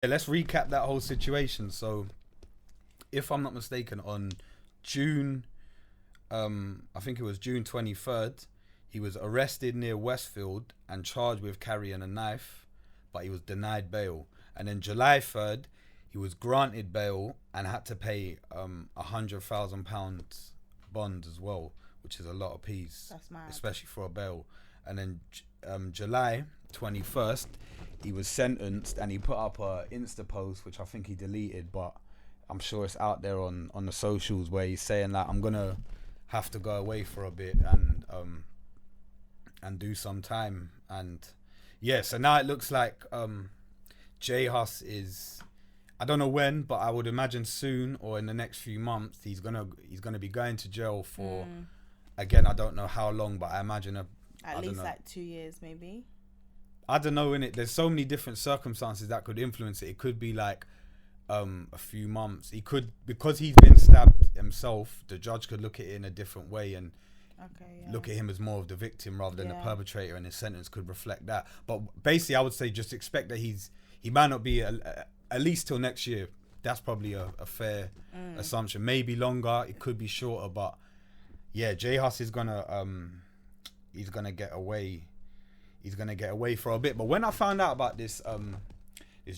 Yeah, let's recap that whole situation. So, if I'm not mistaken, on June, I think it was June 23rd, he was arrested near Westfield and charged with carrying a knife, but he was denied bail. And then July 3rd, he was granted bail and had to pay £100,000 bond as well, which is a lot of peas, That's mad. especially for a bail. And then July 21st, he was sentenced, and he put up a Insta post, which I think he deleted, but I'm sure it's out there on the socials, where he's saying that I'm gonna have to go away for a bit and do some time. And yeah, so now it looks like J Hus is, I don't know when, but I would imagine soon or in the next few months he's gonna be going to jail for again, I don't know how long, but I imagine at least like 2 years maybe. I don't know, innit? There's so many different circumstances that could influence it. It could be like a few months. He could, because he's been stabbed himself, the judge could look at it in a different way and look at him as more of the victim rather than the perpetrator, and his sentence could reflect that. But basically, I would say just expect that he might not be at least till next year. That's probably a fair assumption. Maybe longer. It could be shorter. But yeah, J Hus is gonna he's gonna get away. He's gonna get away for a bit. But when I found out about this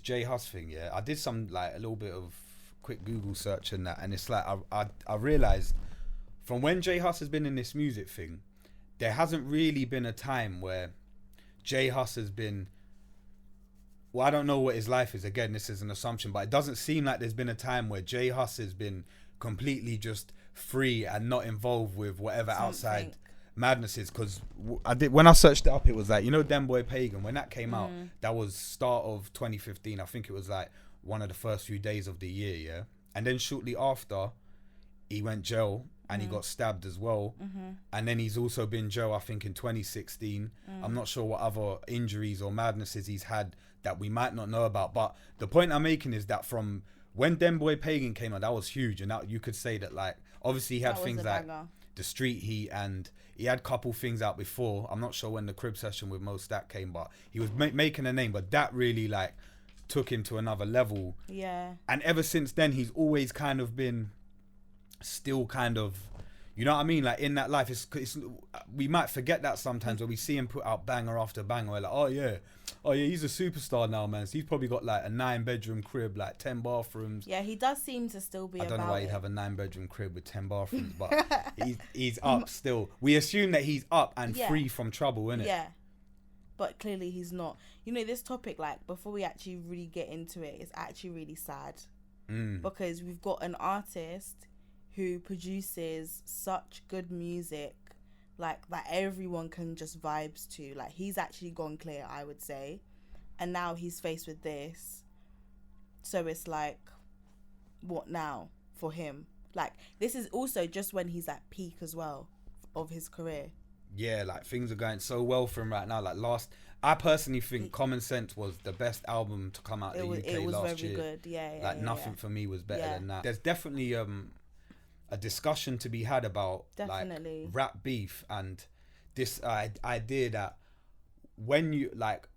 J Hus thing, I did some like a little bit of quick Google search and that, and it's like I realized from when J Hus has been in this music thing, there hasn't really been a time where J Hus has been, well, I don't know what his life is, again, this is an assumption, but it doesn't seem like there's been a time where J Hus has been completely just free and not involved with whatever outside madness is. Because when I searched it up, it was like, you know, Dem Boy Pagan, when that came out, that was start of 2015. I think it was like one of the first few days of the year, and then shortly after he went jail and he got stabbed as well, and then he's also been jail I think in 2016. I'm not sure what other injuries or madnesses he's had that we might not know about, but the point I'm making is that from when Dem Boy Pagan came out, that was huge, and that you could say that, like, obviously he had things like the Street Heat, and he had a couple things out before. I'm not sure when the Crib Session with Mo Stack came, but he was making a name, but that really like took him to another level. And ever since then he's always kind of been still kind of, you know what I mean, like in that life. It's we might forget that sometimes when we see him put out banger after banger, we're like, oh yeah, he's a superstar now, man. So he's probably got like a 9-bedroom crib, like 10 bathrooms. Yeah, he does seem to still be. I don't know why he'd have a 9-bedroom crib with 10 bathrooms, but he's up still. We assume that he's up and free from trouble, innit? Yeah, but clearly he's not. You know, this topic, like, before we actually really get into it, it's actually really sad because we've got an artist who produces such good music, like, that everyone can just vibes to. Like, he's actually gone clear, I would say, and now he's faced with this. So it's like, what now for him? Like, this is also just when he's at peak as well of his career. Yeah, like, things are going so well for him right now. Like, I personally think Common Sense was the best album to come out of the UK last year. It was very good. Yeah, nothing for me was better than that. There's definitely a discussion to be had about like rap beef and this idea that when you like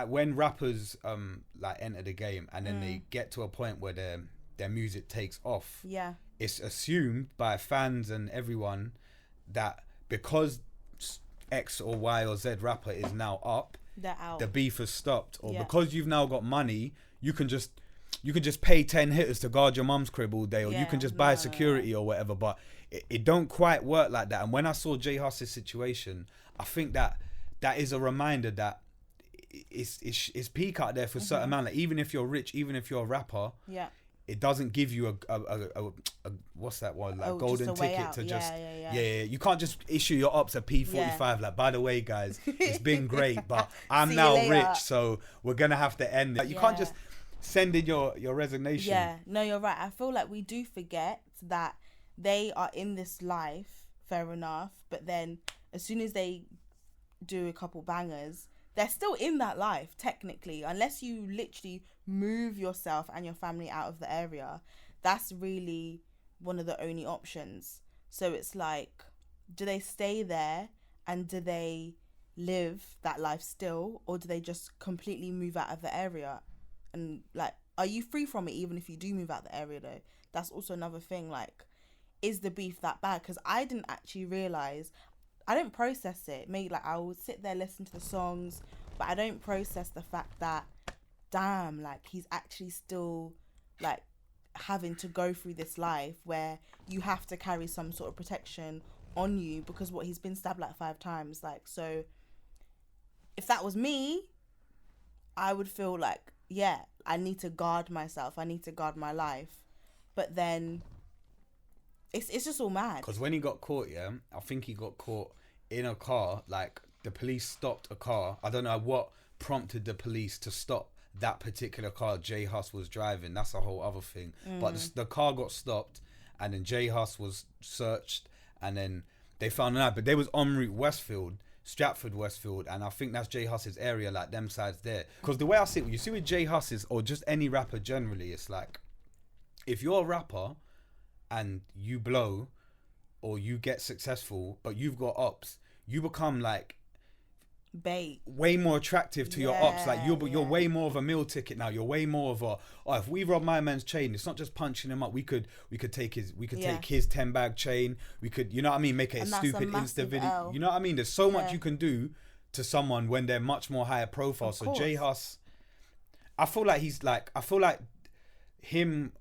when rappers like enter the game and then they get to a point where their music takes off, it's assumed by fans and everyone that because X or Y or Z rapper is now up, they're out, the beef has stopped, or because you've now got money, you can just pay 10 hitters to guard your mum's crib all day, or you can just buy security or whatever. But it don't quite work like that. And when I saw J Hus's situation, I think that is a reminder that it's peak out there for a certain amount. Like, even if you're rich, even if you're a rapper, it doesn't give you a what's that one, like, golden ticket to just you can't just issue your ops a P45 like, by the way guys, it's been great, but I'm now rich, so we're gonna have to end it. Like, you can't just send in your resignation. Yeah, no, you're right. I feel like we do forget that they are in this life, fair enough, but then as soon as they do a couple bangers, they're still in that life, technically, unless you literally move yourself and your family out of the area. That's really one of the only options. So it's like, do they stay there and do they live that life still, or do they just completely move out of the area? And like, are you free from it even if you do move out the area though? That's also another thing. Like, is the beef that bad? Because I didn't actually realize, I don't process it. Maybe like I would sit there, listen to the songs, but I don't process the fact that, damn, like he's actually still like having to go through this life where you have to carry some sort of protection on you because he's been stabbed like 5 times. Like, so if that was me, I would feel like, yeah, I need to guard myself. I need to guard my life. But then it's just all mad. Because when he got caught, yeah, I think he got caught in a car. Like, the police stopped a car. I don't know what prompted the police to stop that particular car J Hus was driving. That's a whole other thing. But the car got stopped, and then J Hus was searched, and then they found an ad. But they was en route Westfield, Stratford Westfield, and I think that's J Hus's area, like them sides there. Because the way I see it, you see with J Hus's, or just any rapper generally, it's like, if you're a rapper and you blow or you get successful but you've got ops, you become like bait, way more attractive to your ops. Like you're way more of a meal ticket now. You're way more of a, oh, if we rob my man's chain, it's not just punching him up. We could take his take his 10 bag chain. We could, you know what I mean, make it a stupid Insta video. L. You know what I mean? There's so much you can do to someone when they're much more higher profile. Of course. J Hus, I feel like him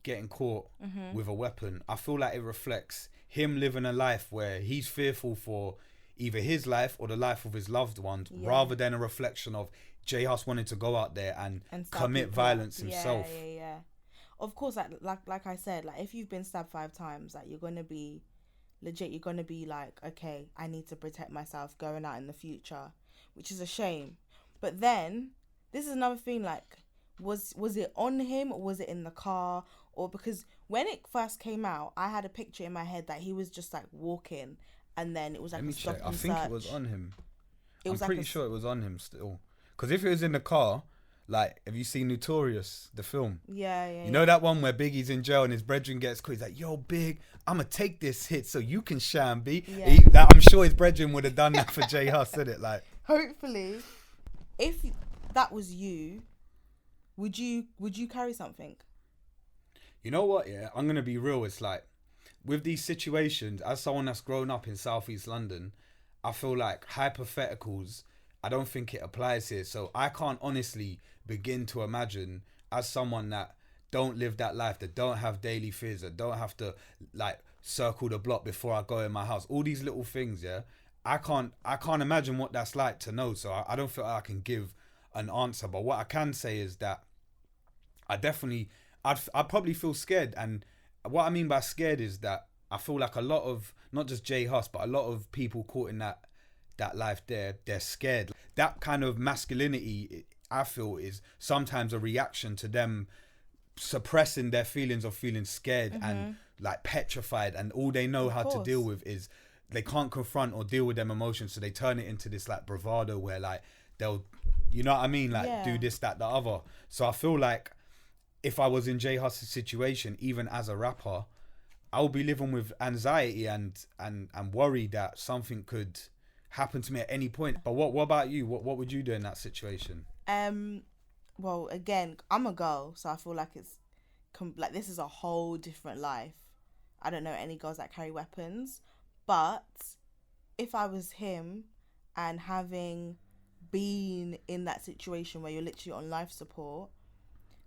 getting caught with a weapon, I feel like it reflects him living a life where he's fearful for either his life or the life of his loved ones, rather than a reflection of J Hus wanting to go out there and commit violence himself. Yeah. Of course, like I said, like if you've been stabbed 5 times, like you're gonna be legit. You're gonna be like, okay, I need to protect myself going out in the future, which is a shame. But then this is another thing. Like, was it on him or was it in the car? Or because when it first came out, I had a picture in my head that he was just like walking, and then it was like Let me a stop check. and I think search. it was on him. I'm pretty sure it was on him still. Because if it was in the car, like, have you seen Notorious, the film? Yeah. You know that one where Biggie's in jail and his brethren gets caught? He's like, yo, Big, I'm going to take this hit so you can shine, B. Yeah. I'm sure his brethren would have done that for J Hus, isn't it? Like, hopefully. If that was you, would you carry something? You know what, yeah? I'm going to be real. It's like, with these situations, as someone that's grown up in Southeast London, I feel like hypotheticals, I don't think it applies here. So I can't honestly begin to imagine, as someone that don't live that life, that don't have daily fears, that don't have to like circle the block before I go in my house, all these little things, yeah, I can't imagine what that's like to know. So I don't feel like I can give an answer. But what I can say is that I'd probably feel scared. And what I mean by scared is that I feel like a lot of, not just J Hus, but a lot of people caught in that life, they're scared. That kind of masculinity, I feel, is sometimes a reaction to them suppressing their feelings of feeling scared and like petrified, and all they know how to deal with is they can't confront or deal with them emotions, so they turn it into this like bravado where like they'll, you know what I mean, like do this, that, the other. So I feel like if I was in J Hus's situation, even as a rapper, I would be living with anxiety and worry that something could happen to me at any point. But what about you? What would you do in that situation? Well, again, I'm a girl, so I feel like it's like this is a whole different life. I don't know any girls that carry weapons, but if I was him and having been in that situation where you're literally on life support,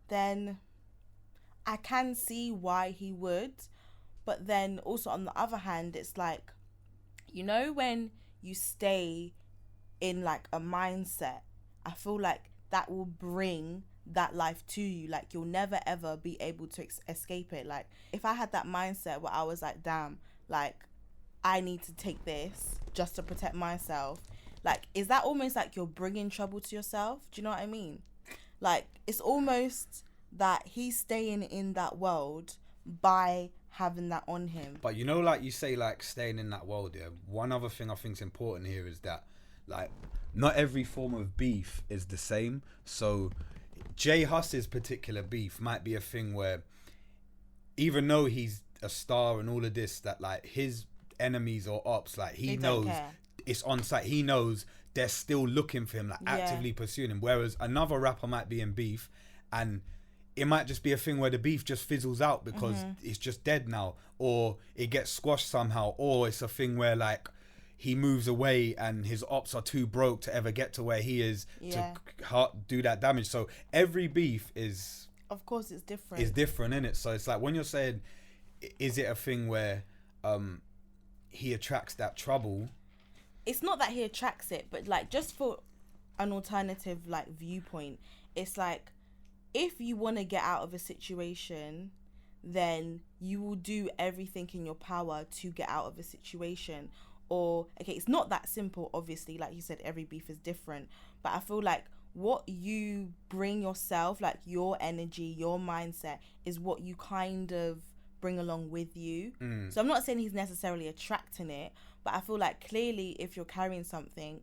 then I can see why he would. But then also on the other hand, it's like, you know, when you stay in like a mindset, I feel like that will bring that life to you. Like, you'll never ever be able to escape it. Like, if I had that mindset where I was like, damn, like I need to take this just to protect myself, like, is that almost like you're bringing trouble to yourself? Do you know what I mean? Like, it's almost that he's staying in that world by having that on him. But you know, like you say, like staying in that world, yeah, one other thing I think is important here is that, like, not every form of beef is the same. So J Hus's particular beef might be a thing where, even though he's a star and all of this, that like his enemies or ops, like he knows it's on site. He knows they're still looking for him, like actively pursuing him. Whereas another rapper might be in beef, and it might just be a thing where the beef just fizzles out because it's just dead now, or it gets squashed somehow, or it's a thing where like he moves away and his ops are too broke to ever get to where he is to do that damage. So every beef is, of course, it's different. It's different, innit? So it's like when you're saying, is it a thing where he attracts that trouble? It's not that he attracts it, but like just for an alternative like viewpoint, it's like if you want to get out of a situation, then you will do everything in your power to get out of a situation. Or okay, it's not that simple, obviously, like you said, every beef is different, but I feel like what you bring yourself, like your energy, your mindset, is what you kind of bring along with you. So I'm not saying he's necessarily attracting it, but I feel like clearly if you're carrying something,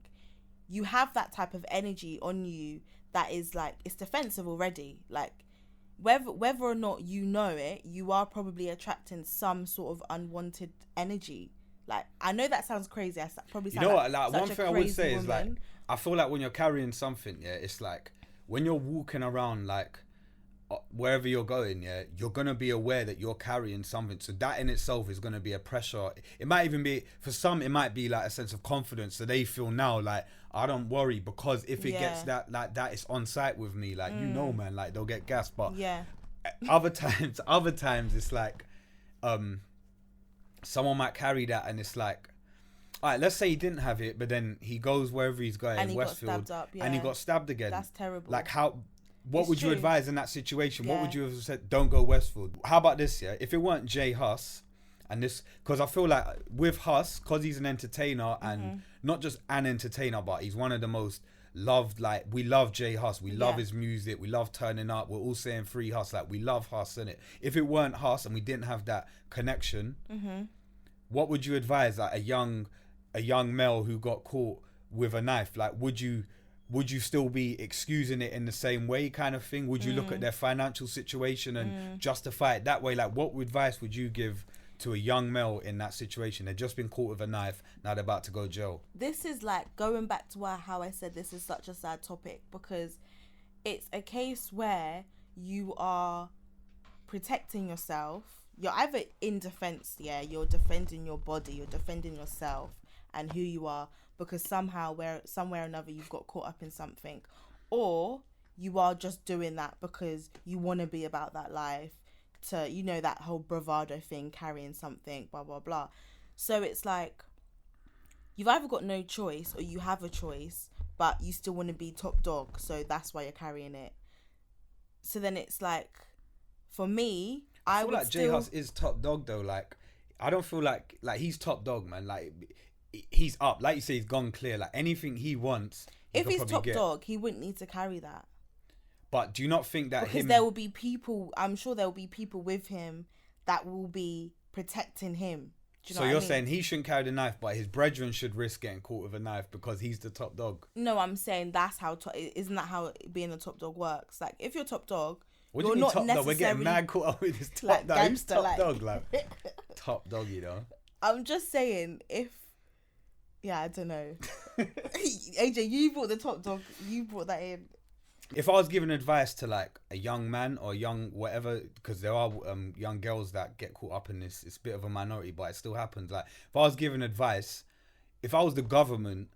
you have that type of energy on you that is like, it's defensive already. Like whether or not you know it, you are probably attracting some sort of unwanted energy. Like, I know that sounds crazy. I probably sound, you know what? Like one thing I would say is like, I feel like when you're carrying something, yeah, it's like when you're walking around, like wherever you're going, yeah, you're gonna be aware that you're carrying something. So that in itself is gonna be a pressure. It might even be, for some, it might be like a sense of confidence. So they feel now like, I don't worry, because if it gets that, like that, it's on site with me. Like you know, man, like they'll get gassed. But other times it's like, someone might carry that, and it's like, all right, let's say he didn't have it, but then he goes wherever he's going, and he Westfield, got stabbed up, and he got stabbed again. That's terrible. Like what would you advise in that situation? What would you have said? Don't go Westfield. How about this? Yeah, if it weren't J Hus, and this, because I feel like with Hus, because he's an entertainer, and not just an entertainer, but he's one of the most loved. Like we love J Hus, we love his music, we love turning up. We're all saying free Hus, like we love Hus, innit? If it weren't Hus and we didn't have that connection, what would you advise like a young male who got caught with a knife? Like would you still be excusing it in the same way, kind of thing? Would you look at their financial situation and justify it that way? Like what advice would you give to a young male in that situation? They've just been caught with a knife, now they're about to go jail. This is like going back to how I said this is such a sad topic, because it's a case where you are protecting yourself. You're either in defense, you're defending your body, you're defending yourself and who you are, because somewhere or another you've got caught up in something, or you are just doing that because you want to be about that life, to, you know, that whole bravado thing, carrying something, blah blah blah. So it's like you've either got no choice or you have a choice, but you still want to be top dog, so that's why you're carrying it. So then it's like, for me, I feel like J Hus is top dog though. Like I don't feel like he's top dog, man. Like he's up, like you say, he's gone clear. Like anything he wants, if he's top dog, he wouldn't need to carry that. But do you not think that because there will be people, I'm sure there will be people with him that will be protecting him. Do you know what I mean? Saying he shouldn't carry the knife, but his brethren should risk getting caught with a knife because he's the top dog? No, I'm saying that's how isn't that how being a top dog works? Like if you're top dog, what do you mean top dog? We're getting mad caught up with this top like dog. Who's top dog? Like top dog, you know. I'm just saying, if I don't know. AJ, you brought the top dog. You brought that in. If I was giving advice to like a young man or young whatever, because there are young girls that get caught up in this, it's a bit of a minority, but it still happens. Like if I was giving advice, if I was the government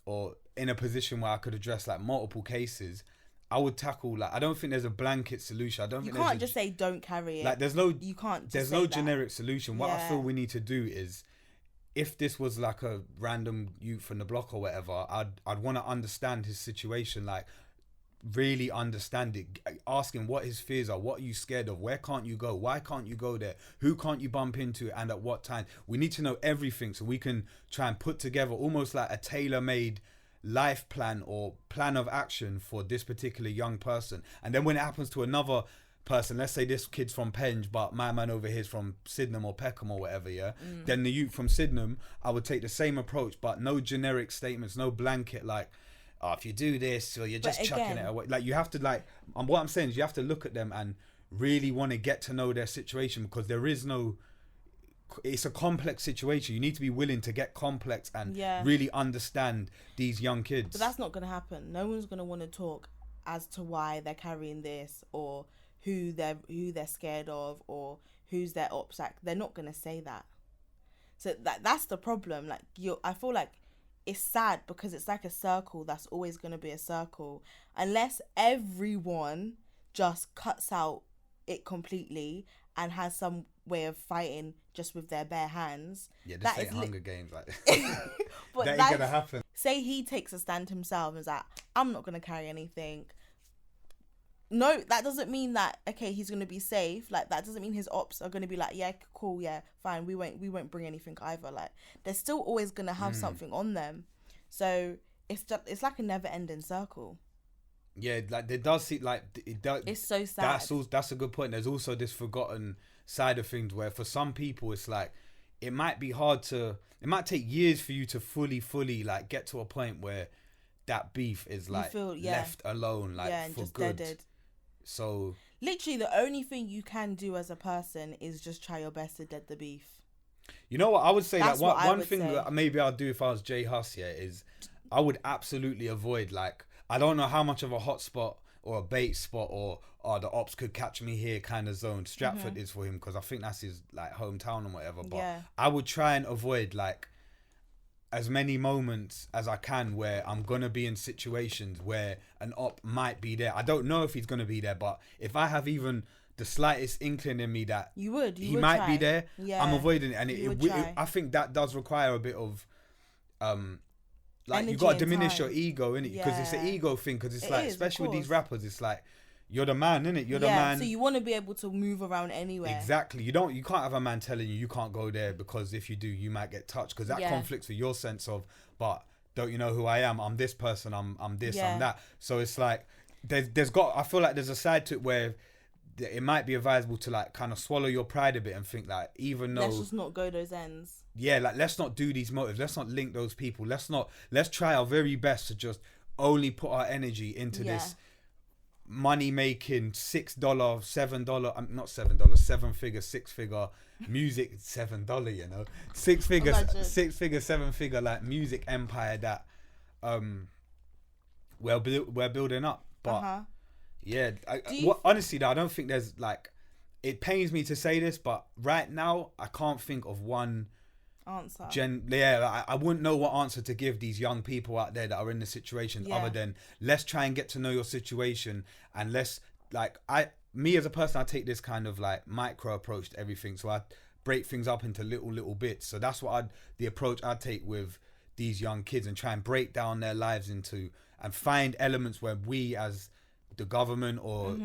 or in a position where I could address like multiple cases, I would tackle, like, I don't think there's a blanket solution. You can't just say don't carry it. Like there's no generic solution. What I feel we need to do is, if this was like a random youth from the block or whatever, I'd want to understand his situation, like really understand it, ask him what his fears are, what are you scared of, where can't you go, why can't you go there, who can't you bump into, and at what time. We need to know everything so we can try and put together almost like a tailor-made life plan or plan of action for this particular young person. And then when it happens to another person, let's say this kid's from Penge but my man over here is from Sydenham or Peckham or whatever, then the youth from Sydenham, I would take the same approach, but no generic statements, no blanket like, oh, if you do this, or you're just chucking it away. Like you have to, like, what I'm saying is you have to look at them and really want to get to know their situation, because there is no it's a complex situation. You need to be willing to get complex and Yeah. really understand these young kids. But that's not going to happen. No one's going to want to talk as to why they're carrying this, or who they're scared of, or who's their ops. Like, they're not going to say that. So that's the problem. Like, I feel like it's sad because it's like a circle that's always going to be a circle unless everyone just cuts out it completely and has some way of fighting just with their bare hands. Yeah, this ain't Hunger Games. Like, but that ain't gonna happen. Say he takes a stand himself and is like, I'm not gonna carry anything. No, that doesn't mean that, okay, he's gonna be safe. Like, that doesn't mean his ops are gonna be like, yeah, cool, yeah, fine, we won't bring anything either. Like, they're still always gonna have something on them. So it's like a never ending circle. Yeah, like there does seem like it does. It's so sad. That's a good point. There's also this forgotten side of things where for some people it's like it might be hard to. It might take years for you to fully like get to a point where that beef is like left alone, like and for just good. deaded. So literally, the only thing you can do as a person is just try your best to dead the beef. You know what I would say? That's like one thing that maybe I'd do if I was J Hus, is I would absolutely avoid, like, I don't know how much of a hot spot or a bait spot or the ops could catch me here kind of zone Stratford is for him, because I think that's his like hometown and whatever. But I would try and avoid like as many moments as I can where I'm gonna be in situations where an op might be there. I don't know if he's gonna be there, but if I have even the slightest inkling in me that he would might be there, I'm avoiding it. And I think that does require a bit of like, you got to diminish your ego, innit? Because it's an ego thing. Because it's like, especially with these rappers, it's like, you're the man, innit? You're the man. So you want to be able to move around anywhere. Exactly. You can't have a man telling you can't go there, because if you do, you might get touched. Because that conflicts with your sense of, but don't you know who I am? I'm this person. I'm this. I'm that. So it's like, I feel like there's a side to it where it might be advisable to like kind of swallow your pride a bit and think like, even though, let's just not go those ends. Yeah, like, let's not do these motives. Let's not link those people. Let's try our very best to just only put our energy into this money making $6, $7, not $7, 7-figure, 6-figure music, $7, you know, 6-figure, 7-figure like music empire that we're building up. But yeah, honestly though, I don't think there's like, it pains me to say this, but right now I can't think of one answer. I wouldn't know what answer to give these young people out there that are in the situation other than let's try and get to know your situation, and let's like, me as a person, I take this kind of like micro approach to everything. So I break things up into little bits. So that's what the approach I take with these young kids, and try and break down their lives into and find elements where we as the government or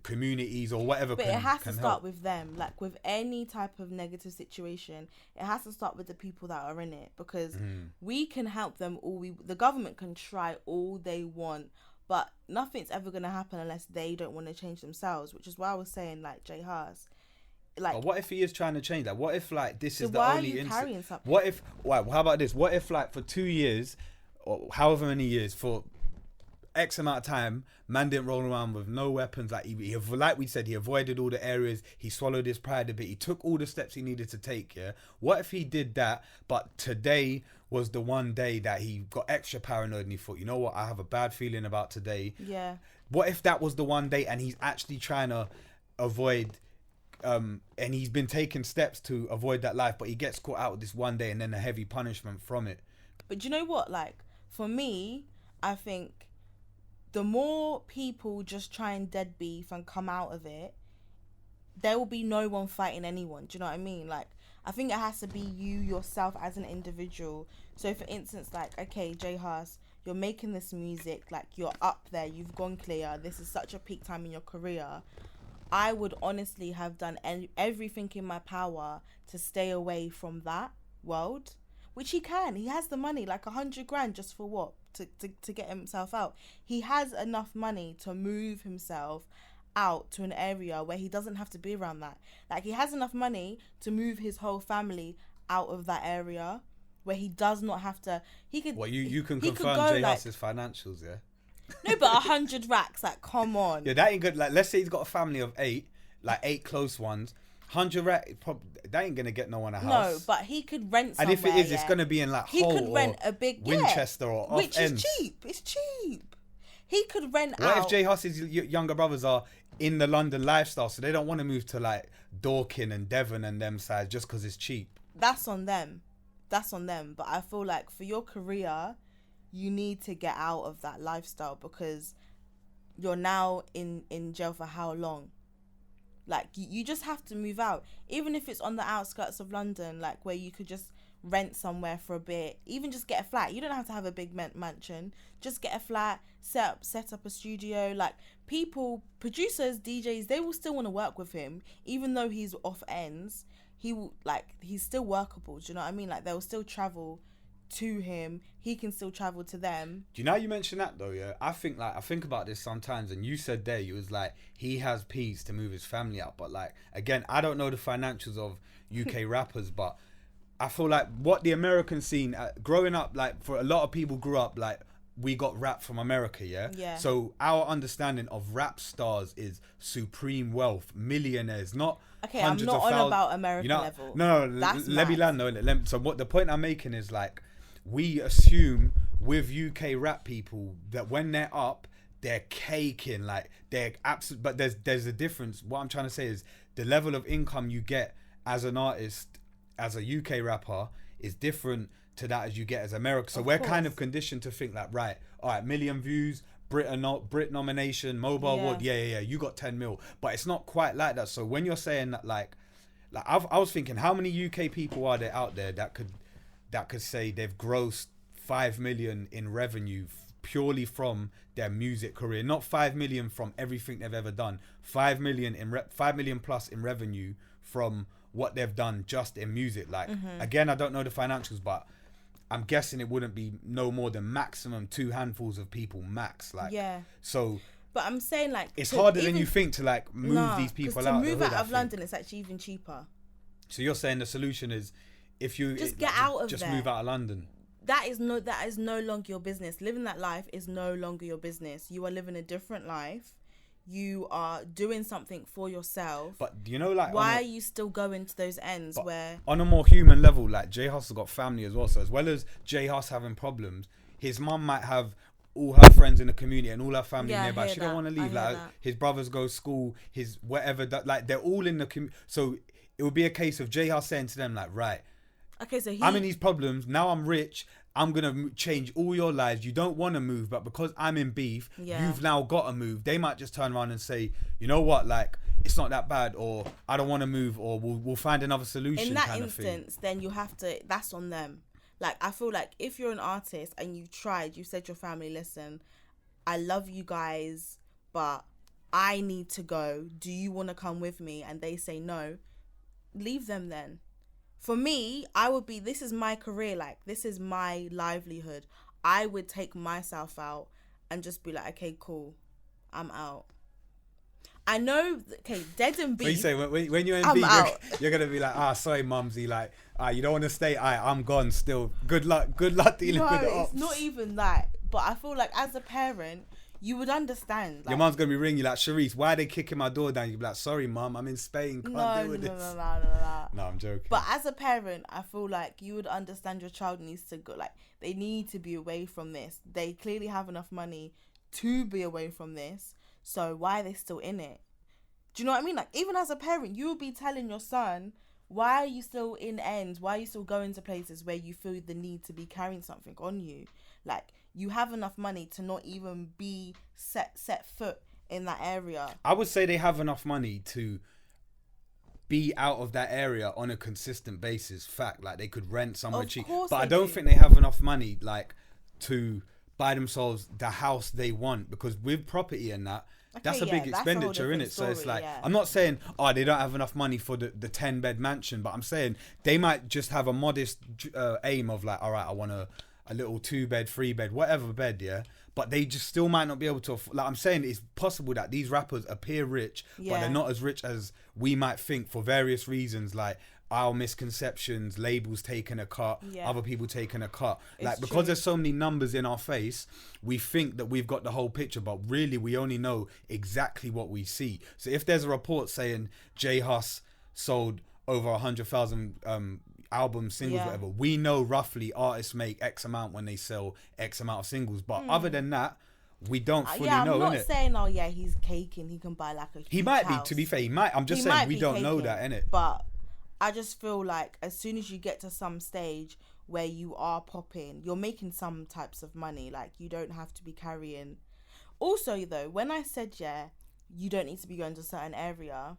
communities or whatever but it has to start help. with them. Like, with any type of negative situation, it has to start with the people that are in it, because we can help them all. The government can try all they want, but nothing's ever going to happen unless they don't want to change themselves, which is why I was saying, like, J Hus, like, but what if he is trying to change that? What if like this is the why only are you carrying something? What if how about this? What if like for 2 years or however many years, for X amount of time, man didn't roll around with no weapons. Like, he like we said, he avoided all the areas. He swallowed his pride a bit. He took all the steps he needed to take. Yeah. What if he did that, but today was the one day that he got extra paranoid and he thought, you know what, I have a bad feeling about today. Yeah. What if that was the one day and he's actually trying to avoid, and he's been taking steps to avoid that life, but he gets caught out with this one day and then a heavy punishment from it. But do you know what? Like, for me, I think the more people just try and dead beef and come out of it, there will be no one fighting anyone. Do you know what I mean? Like, I think it has to be you yourself as an individual. So, for instance, like, okay, J Hus, you're making this music, like, you're up there, you've gone clear, this is such a peak time in your career. I would honestly have done everything in my power to stay away from that world, which he can. He has the money, like $100,000 just for what? To get himself out. He has enough money to move himself out to an area where he doesn't have to be around that. Like, he has enough money to move his whole family out of that area where he does not have to. He could. Well, you can confirm J Hus's financials, yeah. No, but 100 racks, like, come on. Yeah, that ain't good. Like, let's say he's got a family of 8, like 8 close ones. 100 racks, that ain't gonna get no one a house. No, but he could rent somewhere. And if it is, it's gonna be in like he Hull could rent a big Winchester or off which ends. is cheap. It's cheap. He could rent What out. if J Hus's younger brothers are in the London lifestyle, so they don't want to move to like Dorking and Devon and them sides just because it's cheap? That's on them. That's on them. But I feel like for your career, you need to get out of that lifestyle because you're now in jail for how long? Like, you just have to move out. Even if it's on the outskirts of London, like, where you could just rent somewhere for a bit. Even just get a flat. You don't have to have a big mansion. Just get a flat, set up a studio. Like, people, producers, DJs, they will still want to work with him. Even though he's off ends, he will, like, he's still workable. Do you know what I mean? Like, they'll still travel to him, he can still travel to them. Do you know how you mentioned that though? Yeah, I think about this sometimes, and you said there, you was like, he has peas to move his family out, but like, again, I don't know the financials of UK rappers, but I feel like what the American scene, growing up, like for a lot of people grew up like, we got rap from America, yeah? So our understanding of rap stars is supreme wealth, millionaires, not hundreds I'm of not thousands. On about American level. No, that's let me mad. land though. So what the point I'm making is like, we assume with UK rap people that when they're up, they're caking, like they're absolute. But there's a difference. What I'm trying to say is the level of income you get as an artist, as a UK rapper, is different to that as you get as America. So we're kind of conditioned to think like, right, all right, million views, Brit nomination, mobile award, yeah, you got 10 mil. But it's not quite like that. So when you're saying that, like I was thinking, how many UK people are there out there that could say they've grossed 5 million in revenue purely from their music career, not 5 million from everything they've ever done, 5 million plus in revenue from what they've done just in music. Like, again, I don't know the financials, but I'm guessing it wouldn't be no more than maximum 2 handfuls of people max. Like, so. But I'm saying, like, it's harder than you think to like move these people out. To move out of London, it's actually even cheaper. So you're saying the solution is, if you just get out of just there. move out of London. That is no longer your business. Living that life is no longer your business. You are living a different life. You are doing something for yourself. But you know, like, why are you still going to those ends where on a more human level, like J Hus has got family as well. So as well as J Hus having problems, his mum might have all her friends in the community and all her family nearby. She don't want to leave. Like his brothers go to school, his whatever. Like they're all in the community. So it would be a case of J Hus saying to them like, right. Okay, so I'm in these problems. Now I'm rich. I'm going to change all your lives. You don't want to move, but because I'm in beef, you've now got to move. They might just turn around and say, you know what, like, it's not that bad, or I don't want to move, or we'll find another solution. In that instance, then you have to, that's on them. Like, I feel like if you're an artist and you've tried, you said to your family, listen, I love you guys, but I need to go. Do you want to come with me? And they say no. Leave them then. For me, I would be, this is my career, like, this is my livelihood. I would take myself out and just be like, okay, cool, I'm out. I know, okay, dead and beef. What you say, when you're in beef, you're going to be like, sorry, mumsy, like, you don't want to stay, I'm gone still. Good luck dealing with it. It's not even that. But I feel like as a parent, you would understand. Like, your mum's going to be ringing you like, Cherise, why are they kicking my door down? You'd be like, sorry, mum, I'm in Spain. Can't deal with this. No, I'm joking. But as a parent, I feel like you would understand your child needs to go. Like, they need to be away from this. They clearly have enough money to be away from this. So why are they still in it? Do you know what I mean? Like, even as a parent, you would be telling your son, why are you still in ends? Why are you still going to places where you feel the need to be carrying something on you? Like, you have enough money to not even be set foot in that area. I would say they have enough money to be out of that area on a consistent basis. Fact, like they could rent somewhere cheap. But I don't think they have enough money like to buy themselves the house they want, because with property and that, that's a big expenditure in it. So it's like, I'm not saying, they don't have enough money for the 10-bed mansion, but I'm saying they might just have a modest aim of like, all right, I want a little 2-bed, 3-bed, whatever bed, yeah. But they just still might not be able to. Like I'm saying, it's possible that these rappers appear rich, but they're not as rich as we might think for various reasons, like our misconceptions, labels taking a cut, other people taking a cut. Like, because there's so many numbers in our face, we think that we've got the whole picture, but really we only know exactly what we see. So if there's a report saying J Hus sold over 100,000 albums, singles, whatever. We know roughly artists make X amount when they sell X amount of singles, but other than that, we don't fully know. I'm not saying, he's caking. He can buy like a huge He might house. be. To be fair, he might. I'm just saying we don't know that, innit? But I just feel like as soon as you get to some stage where you are popping, you're making some types of money. Like, you don't have to be carrying. Also, though, when I said you don't need to be going to a certain area,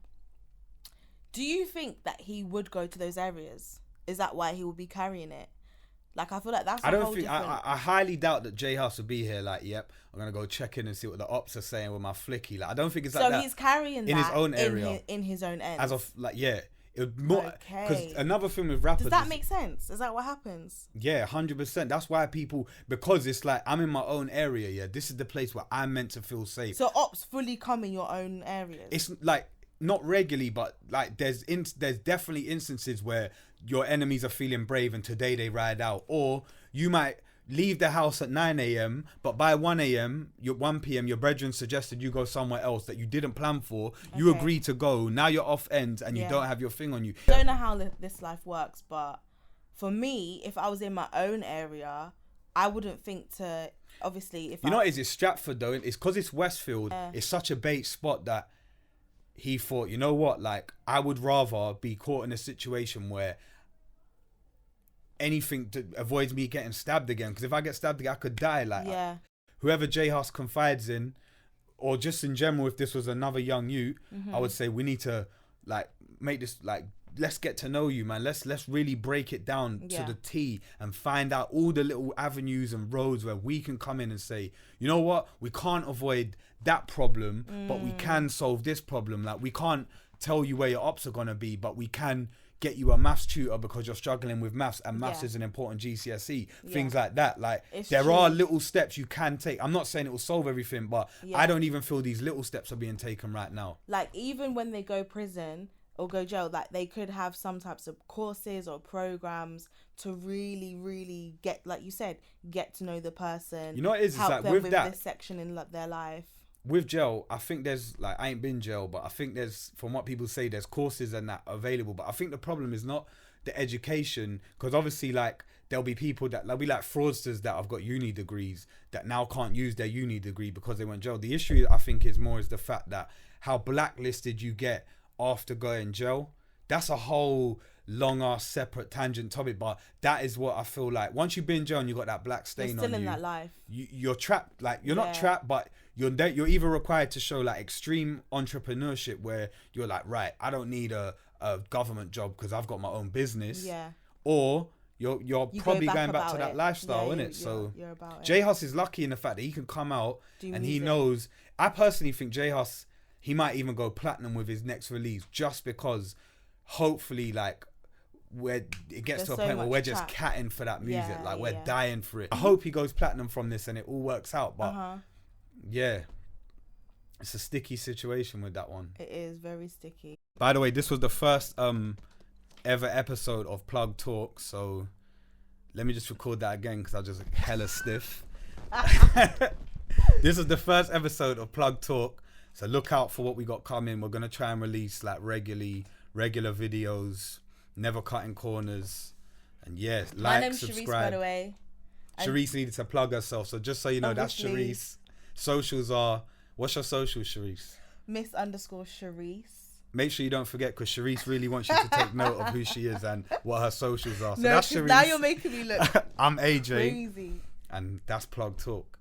do you think that he would go to those areas? Is that why he will be carrying it? Like, I feel like that's. I highly doubt that J Hus will be here. Like, yep, I'm gonna go check in and see what the ops are saying with my flicky. Like, I don't think it's like that. So he's carrying in his own area, in his own end. As of it would more because another thing with rappers. Does that make sense? Is that what happens? Yeah, 100%. That's why because it's like I'm in my own area. Yeah, this is the place where I'm meant to feel safe. So ops fully come in your own areas. It's like not regularly, but like there's definitely instances where your enemies are feeling brave and today they ride out, or you might leave the house at 9 a.m. but by 1 p.m. your brethren suggested you go somewhere else that you didn't plan for. You agree to go. Now you're off ends and you don't have your thing on you. I don't know how this life works, but for me, if I was in my own area, I wouldn't think to obviously if it's Stratford though. It's because it's Westfield. It's such a bait spot that he thought, you know what, like I would rather be caught in a situation where anything to avoid me getting stabbed again, because if I get stabbed again I could die. Like whoever J Hus confides in, or just in general, if this was another young youth, I would say we need to like make this like, let's get to know you, man. Let's really break it down to the T and find out all the little avenues and roads where we can come in and say, you know what, we can't avoid that problem, but we can solve this problem. Like, we can't tell you where your ops are gonna be, but we can get you a maths tutor because you're struggling with maths, and maths is an important GCSE. Things like that. Like, there are little steps you can take. I'm not saying it will solve everything, but I don't even feel these little steps are being taken right now. Like, even when they go prison or go jail, like they could have some types of courses or programs to really, really get, like you said, get to know the person. You know what it is? Help it's like them with this section in their life. With jail, I think there's like, I ain't been jail, but I think there's, from what people say, there's courses and that available. But I think the problem is not the education, because obviously like there'll be people that'll be like fraudsters that have got uni degrees that now can't use their uni degree because they went jail. The issue I think is the fact that how blacklisted you get after going jail. That's a whole long ass separate tangent topic, but that is what I feel like. Once you've been in jail and you got that black stain on you, in that life. You're trapped. Like, you're not trapped, but you're either required to show like extreme entrepreneurship where you're like, right, I don't need a government job because I've got my own business. Or you're probably going back to that lifestyle, innit? So J Hus is lucky in the fact that he can come out and he knows. I personally think J Hus, he might even go platinum with his next release, just because hopefully like where it gets to a point where we're just catting for that music, like we're dying for it. I hope he goes platinum from this and it all works out, but it's a sticky situation with that one. It is very sticky. By the way, this was the first ever episode of Plug Talk, so let me just record that again because I just hella stiff. This is the first episode of Plug Talk, so look out for what we got coming. We're gonna try and release like regular videos, never cutting corners, and My name's subscribe. Cherise, by the way. Cherise needed to plug herself, so just so you know, Obviously. that's Cherise. Socials are, what's your socials, Cherise? Miss_Cherise. Make sure you don't forget, because Cherise really wants you to take note of who she is and what her socials are. So No, that's Cherise. now you're making me look I'm AJAY, crazy. and that's Plug Talk.